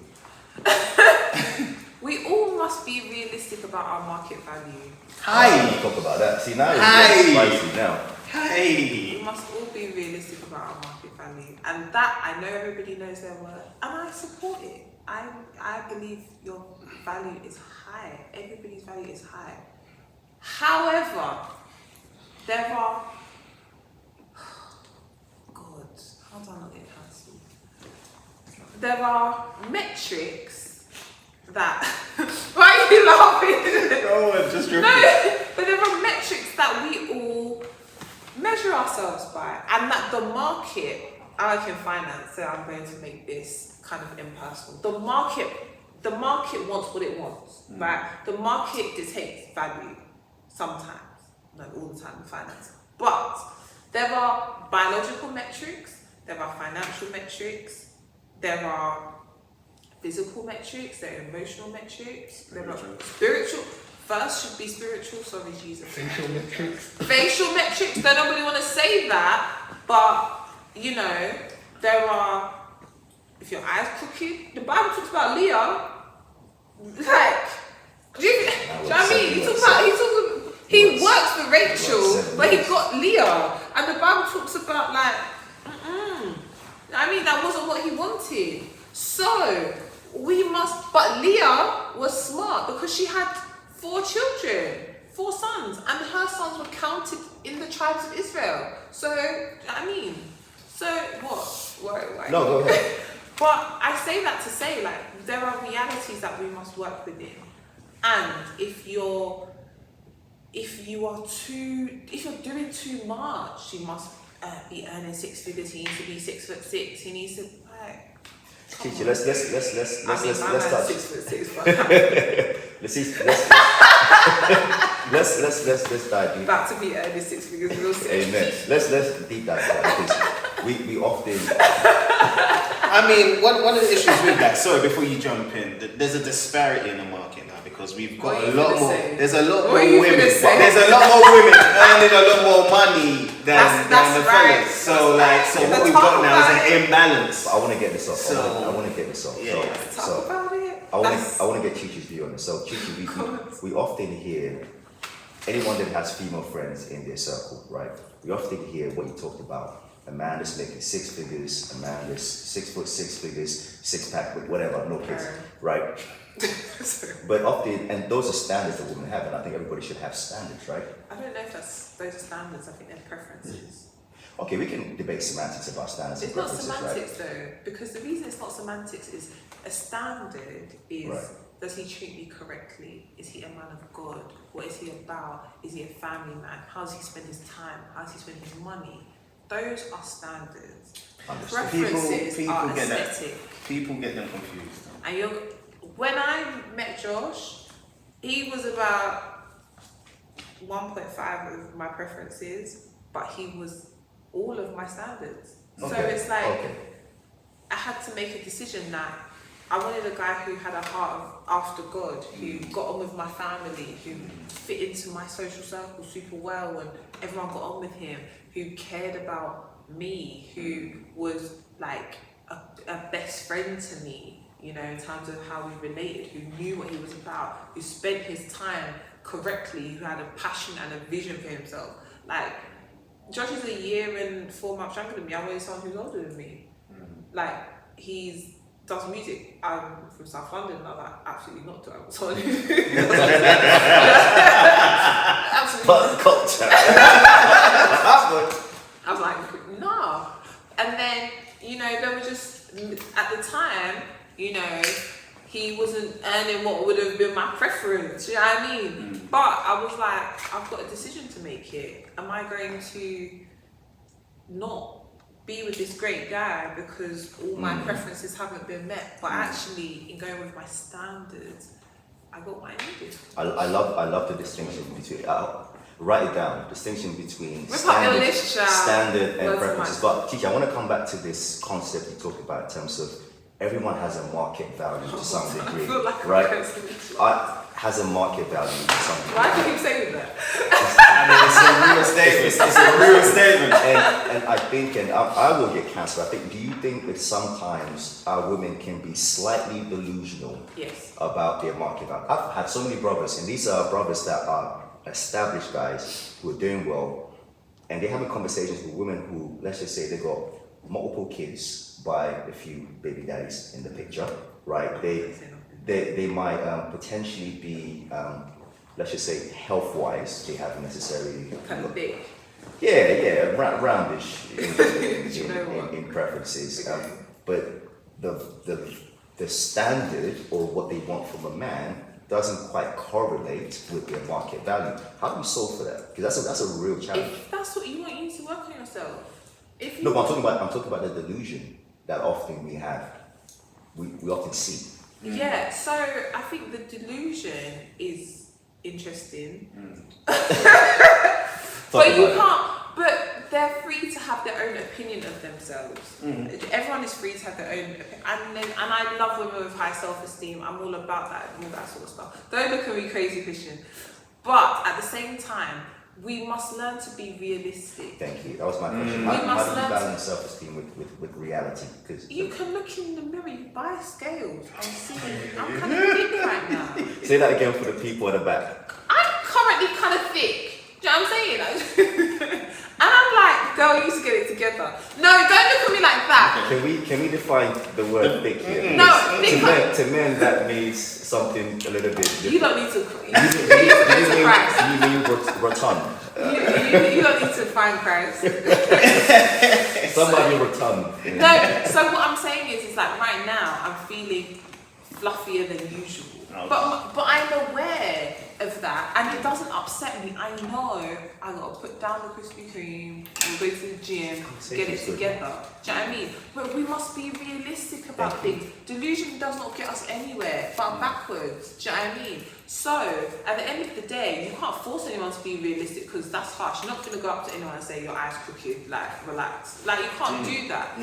We all must be realistic about our market value. Let's talk about that. See, now it's Hi. getting spicy now. Hey. We must all be realistic about our market value. And that, I know everybody knows their worth. And I support it. I believe your value is high. Everybody's value is high. However, there are... God, how do I not get cancelled? There are metrics that... Why are you laughing? No, just No, but there are metrics that we all measure ourselves by, and that the market, I work in finance, so I'm going to make this kind of impersonal. The market wants what it wants, right? The market dictates value sometimes, not all the time in finance. But there are biological metrics, there are financial metrics, there are physical metrics, there are emotional metrics, there are spiritual. First should be spiritual, sorry Jesus. Facial metrics, don't nobody want to say that, but there are, if your eyes crooked, the Bible talks about Leah, like, do you know what I mean? He works for Rachel, but he got Leah, and the Bible talks about like, that wasn't what he wanted. So, but Leah was smart because she had 4 children, 4 sons, and her sons were counted in the tribes of Israel. So, so what? Why? No, go ahead. But I say that to say, like, there are realities that we must work within, and if you're doing too much, you must be earning 6 figures. He needs to be 6'6". He needs to like. Chi-Chi, let's start. 6'6". Let's dive deep. About to be earning 6 figures. We'll see. Amen. Let's deep dive because we often. I mean, one of the issues with that. Sorry, before you jump in, there's a disparity in the market now because we've got a lot more. There's a lot more women. There's a lot more women earning a lot more money than the fellas. So what we've got now is an imbalance. I want to get this off. I want to get this off. Yeah. Talk about it. I want to get Chi-Chi's view on this. So Chi-Chi, we often hear anyone that has female friends in their circle, right? We often hear what you talked about. A man that's making 6 figures, a man that's 6 foot 6 figures, 6-pack, whatever, no kids, right? But often, and those are standards that women have, and I think everybody should have standards, right? I don't know if those are standards. I think they're preferences. Okay, we can debate semantics about standards. It's not semantics though, because the reason it's not semantics is a standard is does he treat me correctly? Is he a man of God? What is he about? Is he a family man? How does he spend his time? How does he spend his money? Those are standards. Preferences are aesthetic. People get them confused. And when I met Josh, he was about 1.5 of my preferences, but he was all of my standards. Okay. So it's like I had to make a decision that I wanted a guy who had a heart after God, who got on with my family, who fit into my social circle super well, and everyone got on with him, who cared about me, who was like a best friend to me, you know, in terms of how we related, who knew what he was about, who spent his time correctly, who had a passion and a vision for himself. Like, Josh is 1 year and 4 months younger than me. I wanted someone who's older than me. Like, he does music. I'm from South London, and I'm like, absolutely not. I want someone who absolutely culture. I was like, nah. And then, you know, there was just, at the time, you know, he wasn't earning what would have been my preference, you know what I mean? But I was like, I've got a decision to make here. Am I going to not be with this great guy because all my preferences haven't been met? But actually, in going with my standards, I got what I needed. I love the distinction between, write it down, distinction between standard and preferences. But Chi-Chi, I want to come back to this concept you talked about in terms of everyone has a market value to some degree, right? Has a market value to some degree. Why do you keep saying that? I mean, it's a real statement. And I think, and I will get cancelled, I think, do you think that sometimes our women can be slightly delusional about their market value? I've had so many brothers, and these are brothers that are established guys who are doing well, and they're having conversations with women who, let's just say, they got multiple kids by a few baby daddies in the picture, right? They might potentially be, let's just say, health-wise, they haven't necessarily kind of big. Yeah, roundish in preferences. But the standard or what they want from a man doesn't quite correlate with their market value. How do we solve for that? Because that's a real challenge. If that's what you want, you need to work on yourself. No, but I'm talking about the delusion that often we have. We often see. Yeah, so I think the delusion is interesting. But you can't, but they're free to have their own opinion of themselves. Everyone is free to have their own opinion. And I love women with high self-esteem. I'm all about that and all that sort of stuff. Don't look at me crazy, Christian. But at the same time, we must learn to be realistic. Thank you. That was my question. How do you balance self-esteem with reality? Because you can look in the mirror, you buy scales. I'm kind of thick right now. Say that again for the people at the back. I'm currently kind of thick. Do you know what I'm saying? And I'm like, girl, you used to get it together. No, don't look at me like that. Can we define the word thick here? No, to men that means something a little bit different. You don't need to. You need to go to Christ. You mean rotund. You don't need to find Christ. Somebody rotund. No, so what I'm saying is like right now I'm feeling fluffier than usual. Okay. But I'm aware of that and it doesn't upset me. I know I gotta put down the Krispy Kreme and go to the gym, get it together. Do you know what I mean? But we must be realistic about things. Delusion does not get us anywhere, but backwards. Do you know what I mean? So at the end of the day, you can't force anyone to be realistic because that's harsh. You're not gonna go up to anyone and say your eyes crooked, like relax. Like you can't do that.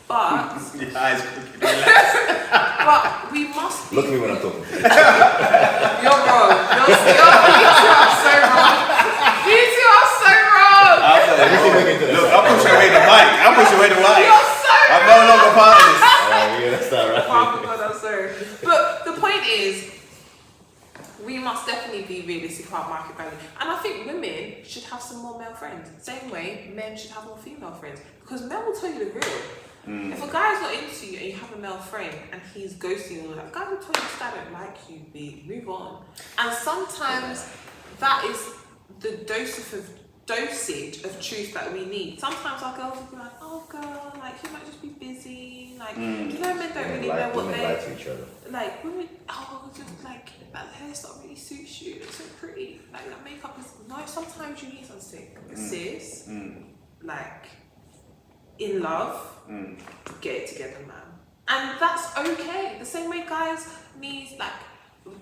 But Your eyes crooked, relax. but we must be. Look at me when I'm talking. You're wrong. You two are so wrong. You two are so wrong. Look, I'll push away the mic. I'll push away the mic. You're so wrong. I'm no longer part of this. Yeah, that's not right. Oh God, I'm sorry. But the point is, we must definitely be realistic about market value. And I think women should have some more male friends. Same way men should have more female friends. Because men will tell you the real. If a guy's not into you and you have a male friend and he's ghosting you, like, guy will tell you, I don't like you, B, move on. And sometimes that is the dosage of truth that we need. Sometimes our girls will be like, oh girl, like you might just be busy. Like, you know, men don't really know what women they lie to each other. like. Women, oh, just like that hairstyle really suits you. It's so pretty. Like that makeup is nice. Sometimes you need something, sis. Like in love, get it together, man. And that's okay. The same way guys need, like,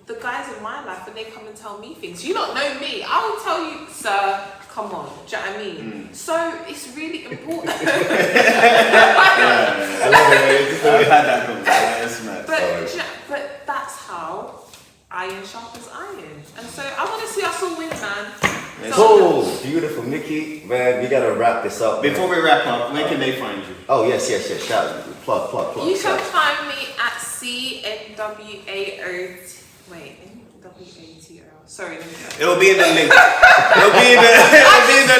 the guys in my life, when they come and tell me things, you don't know me, I will tell you, sir, come on, do you know what I mean? So it's really important. I love it. I've had that conversation. But that's how iron sharpens iron. And so I want to see us all win, man. Cool, beautiful, Nikki. Man, we gotta wrap this up. Before we wrap up, where can they find you? Oh yes. Shout, plug. You can shout. find me at CNWAOT. Sorry, let me go. It'll be in the link. It'll be in the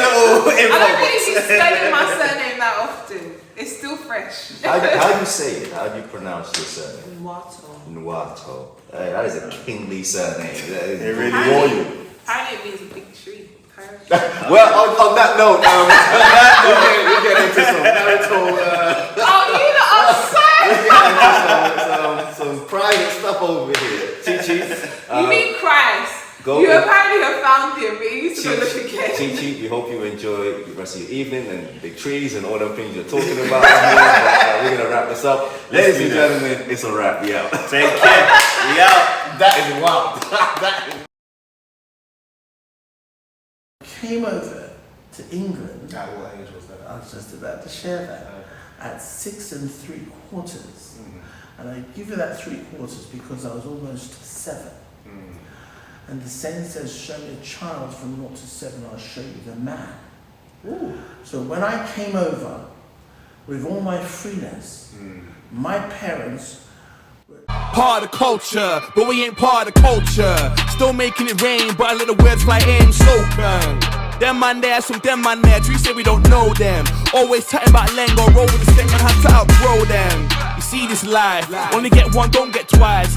little info I don't really box. be spelling my surname that often. It's still fresh. How do you say it? How do you pronounce your surname? Nwator. Hey, that is a kingly surname. It really royal. Apparently it means a big tree. Well, on that note, we'll get into some marital, some private stuff over here. Chi-Chi. You mean Christ? You apparently have found him, but you need to go look again. Chi-Chi, we hope you enjoy the rest of your evening and big trees and all the things you're talking about. But, we're going to wrap this up. Ladies and gentlemen, it's a wrap. We out. Take care. We out. That is wild. Came over to England. At what age was that? I was just about to share that. At 6 3/4. And I give you that 3/4 because I was almost 7. And the saying says, show me a child from 0 to 7, I'll show you the man. So when I came over with all my freeness, my parents Part of the culture, but we ain't part of the culture. Still making it rain, but a little words fly in, so come. Them man there, some them man there. We say we don't know them. Always chatting about Lengo, roll with the stick, man, have to outgrow them. You see this life, only get one, don't get twice.